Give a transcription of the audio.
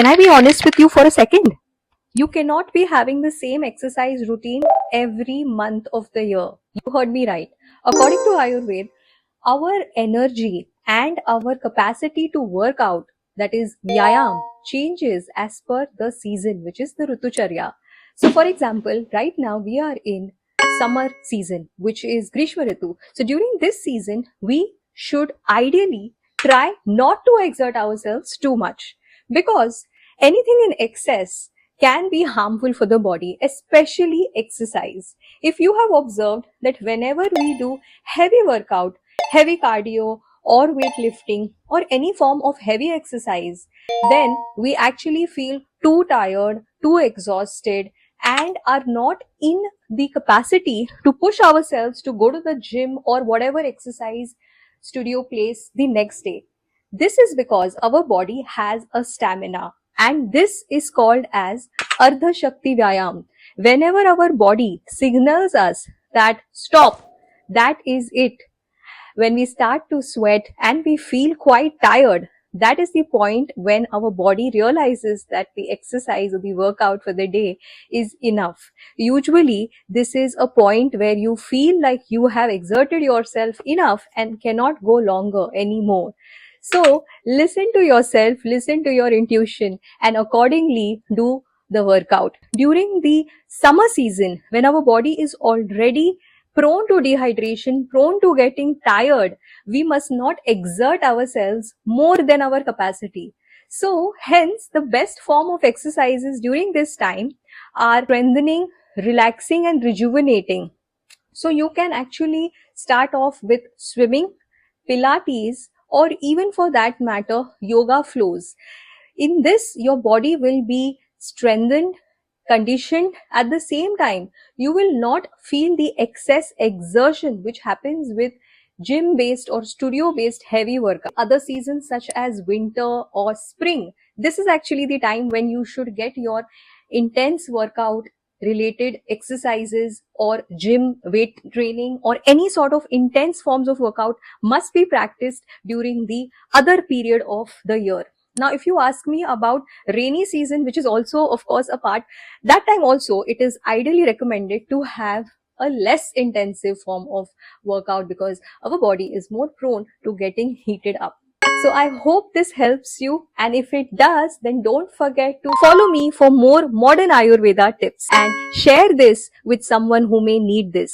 Can I be honest with you for a second? You cannot be having the same exercise routine every month of the year. You heard me right. According to Ayurveda, our energy and our capacity to work out, that is Vyayam, changes as per the season, which is the Ritucharya. So, for example, right now we are in summer season, which is Grishma Ritu. So, during this season, we should ideally try not to exert ourselves too much because anything in excess can be harmful for the body, especially exercise. If you have observed that whenever we do heavy workout, heavy cardio, or weightlifting, or any form of heavy exercise, then we actually feel too tired, too exhausted, and are not in the capacity to push ourselves to go to the gym or whatever exercise studio place the next day. This is because our body has a stamina, and this is called as Ardha Shakti Vyayam. Whenever our body signals us that stop, that is it. When we start to sweat and we feel quite tired, that is the point when our body realizes that the exercise or the workout for the day is enough. Usually, this is a point where you feel like you have exerted yourself enough and cannot go longer anymore. So, listen to yourself, listen to your intuition, and accordingly do the workout. During the summer season, when our body is already prone to dehydration, prone to getting tired, we must not exert ourselves more than our capacity. So, hence, the best form of exercises during this time are strengthening, relaxing, and rejuvenating. So, you can actually start off with swimming, Pilates, or even for that matter, yoga flows. In this, your body will be strengthened, conditioned. At the same time, you will not feel the excess exertion which happens with gym based or studio based heavy workout. Other seasons such as winter or spring, this is actually the time when you should get your intense workout related exercises or gym weight training or any sort of intense forms of workout must be practiced during the other period of the year. Now, if you ask me about rainy season, which is also, of course, a part, that time also it is ideally recommended to have a less intensive form of workout because our body is more prone to getting heated up. So I hope this helps you, and if it does, then don't forget to follow me for more modern Ayurveda tips and share this with someone who may need this.